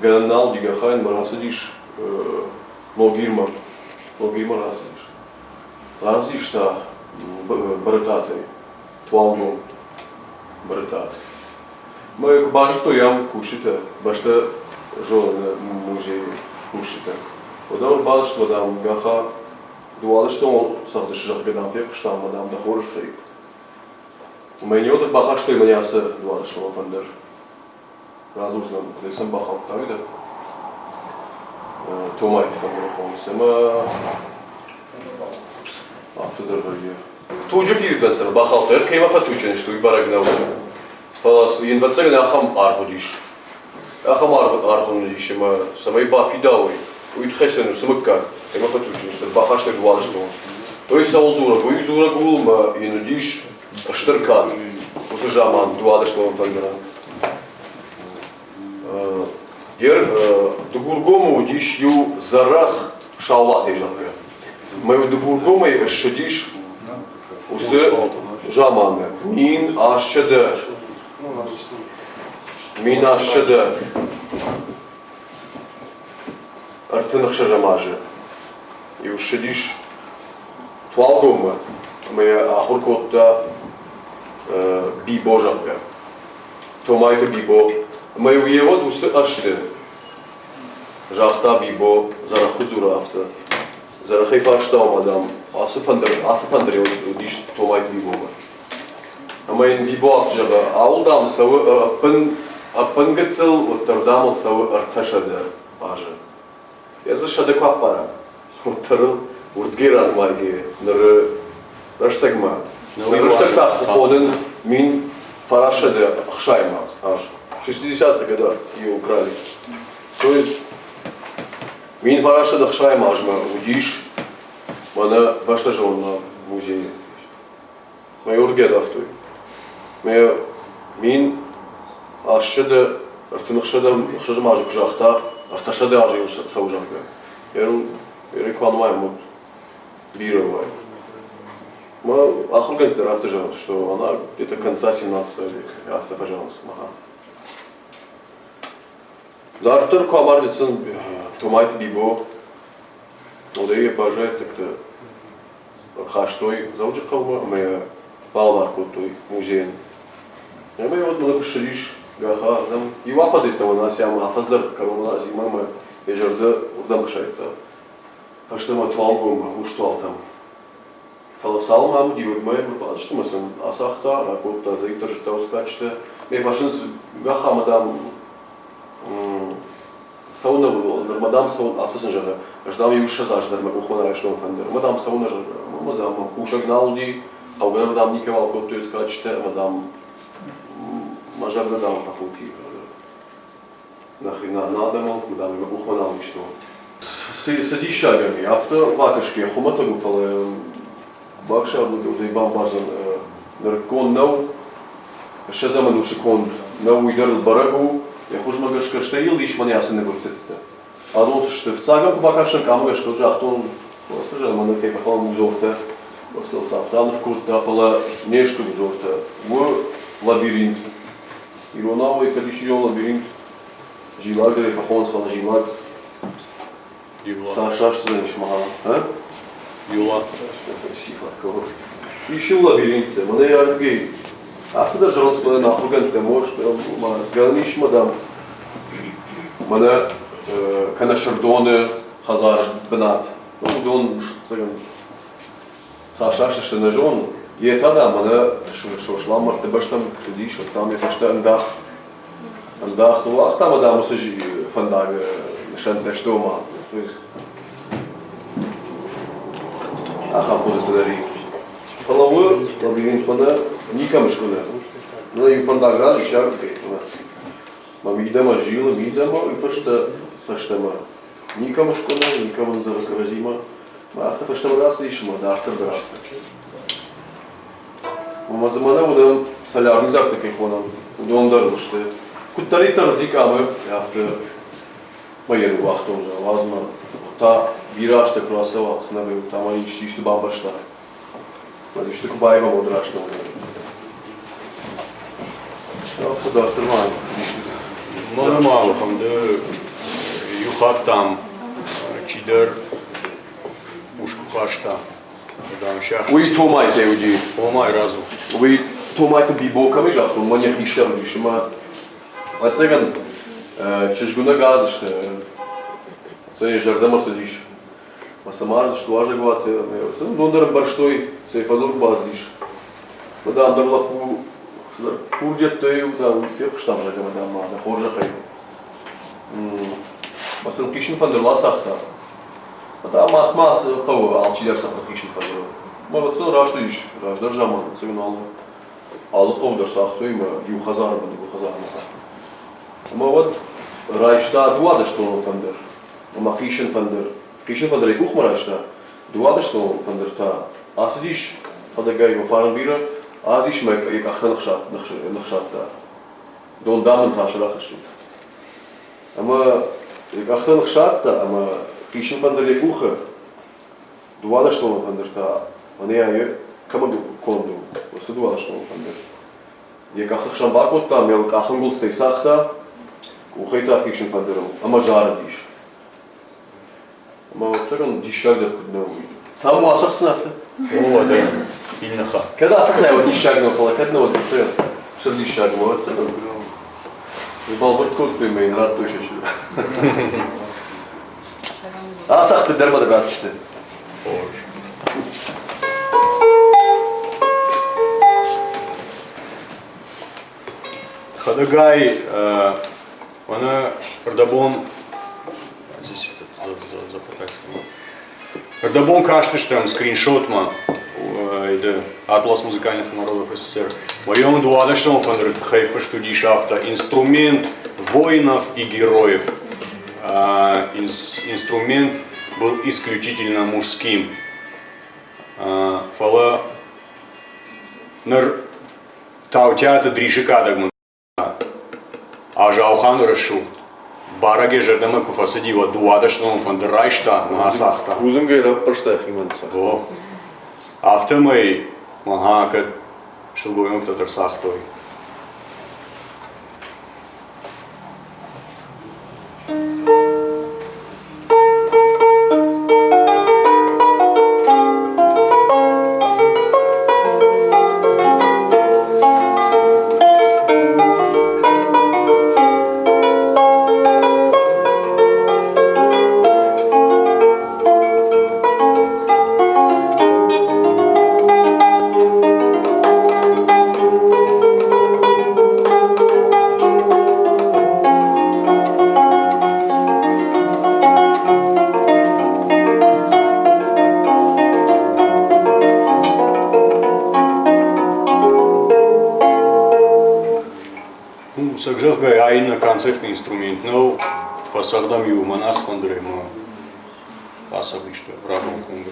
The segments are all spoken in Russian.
Ganal die gegaan, maar razziš logirma razziš. Razziš ta baratate, tualno baratate. Мой бажто ям кушите, башта жо мужи кушите. Одан бажто дам гаха дуалышто сахдыш жахбедам пек штам мадам да хорыш хейп. Мен йодык баха што имени асы дуалышто фандер. Разурзнам, десам баха тавида. Томайт фандер хонсема афтер бергер. Туџи фирден сара бахалтер кема фатучен што ибарагнау. Фалас инвацеген ахам аргудиш. Ахам аргудиш ма самай бафидауи. Уитхесену самыкка. Кема фатучен што баха што дуалышто. Той саузура, той зура гулма инудиш штыркан. Усужаман дуалышто фандера. Ер дугургому удиш ю зарах шаулат ежалга. Маю дугургому шедиш усы жаманы. Мин ашчеде. Мин ашчеде. Артынық шажамажы. И ушедиш туалгому. Мая ахуркотта бибо жалга. Томайты бибо. Маю его дусы ашты. Жахта бибо зараху зурафта. Зарахай фарштау мадам. Асыфандыр удиш томайт бибо. Майн бибо афджаба. Аулдам савы апын гыцыл оттардамыл савы арташады ажы. Язы шады кваппара. Оттарыл уртгиран майги. Ныры раштагма. Раштагта ходын мин фарашады ахшайма аж. 60-х годах ее украли. То есть, мин фараша дахшай мажма удиш, мана башта жонна в музее. Майор гедафтой. Мин ашшеда артынықшада мажы кжахта, арташада ажы саужанга. Рекламуем бировой. Мы ахургантер автожанс, что она где-то конца 17 века автожанс. Дартер камардицын томайт бибо, одеге пажай так-то хаштой заучи калма, мы палварку той музей. Я мы вот было кушалиш, гаха, там и вафазит того нас я мафазлер корона зима мы ежерде урдам хашайта. Хаштой мы твалгум уштвал там. Фаласал мам дивуд мы пропад, что мы сын асахта, а вот за их тоже того скачет. Мы фашин гаха мадам сауна был, мадам сауна автосенжера, ждам ее шазаж, дарма ухвана что он фандер. Мадам сауна жер, мадам кушак налди, а угар мадам никевал кот то искать, мадам мажар мадам похути. Нахрена надо мадам его ухвана что. Сади шагами, авто вакашки, хумата гуфала, бакша буду дайбам базан, наркон нау, шазаман ушикон нау идер барагу. Я хуже могу сказать, что ел, лишь мне ясно не будет это. А вот что в цагам покажем, кому я скажу, а кто просто же мы на кей похвал узорта, просто сафтан в кут дафала нечто узорта, в лабиринт. И ронавый количество жил лабиринт, жилаг или фахон свал жилаг. Саша что за нишмага, а? Юла. Ищу лабиринт, мы я гей. After the Jones were not going to most Galnish Madame Mana Kanashardone Hazar Benat. Don Sasha Shenajon, yet Adam, Shoslammer, the Bastam, Kudish, or Tammy Fashtan Dach and Dach, who are Tamadam Fandag Shantestoma. Ахапузари. Половой лабиринт пана никому школа. Но и фантазия еще какая. Мам идема жила, идема и фаштема. Никому школа, никому зараказима. Автор фаштема раз еще мода автор брат. Мама замана удам солярный зак такой фоном. Удам дару что. Кутари тардикамы автор. Моей вахтом же важно. Та вираж так красава, снабил там они что бабашта. Значит, что кубаева мудрашно. Нормально, там да. Ушкухат там, чидер, ушкухашта. Уи томай зеуди. Омай разу. Уи томай то бибока межах, то маньях иштер бишма. Ацеган чешгуна гадыш. Цей жардама садиш. Масамар что аже гват. Дондарам барштой, цей фадор баздиш. Да, дарлапу пурдет той да, фех штаб же да ма, да хоржа хай. Масал кишин фандерла сахта. Да, махмас кого алчилер сахта кишин фандер. Может, сон раш тыш, раш держаман, сигнал. Алы ковдер сахта има, ю хазар буду хазар. Ама вот райшта дуада что фандер. Ама кишин фандер и кухма райшта. Дуада что фандер та. Асдиш фадагай во фарнбира. Адиш мек ik achter нахшат да. Дон дамын ташыра хашит. Ама ik achter нахшат да, ама кишин фандер куха. Дуада что фандер та. Ане я камаду колду. Осы дуада что фандер. Ik achter шамбакот та мел ахынгул стейсахта. Кухайта кишин фандер. Ама жардиш. Ама царан дишагда кудна. Саму асахснафта. О, да. Ильнаха. Когда сахна вот дишагна фала, когда вот цел. Что дишагна вот цел. Бал вот кот поймей, рад точно. Асахты дермада братышты. Хадагай, она продабон, здесь запутать. Продабон кажется, что там скриншот Атлас музыкальных народов СССР. Моем дуада что он фандер хайфа штудишафта инструмент воинов и героев. Инструмент был исключительно мужским. Фала нар таутята дришика дагман. А жаухану решу. Бараге жердама куфасадива дуада что он фандер райшта на асахта. Узым гайра проштах иманца. О. Автомой магака шелгоем кто-то сахтой. Сагжахгай айна концертный инструмент, но фасардам ю манас фандре ма фасаби что рабом фандре.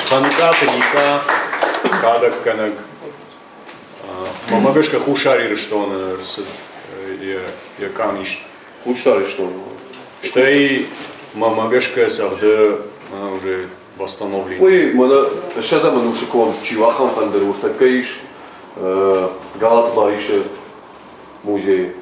Ханката, кадак канак. Мамагашка хушари что он я камиш. Хушари что? Что и мамагашка савда она уже восстановления. Ой, mana šazamanu šikon čivaham fanderu, такаиш Галат Барише музей.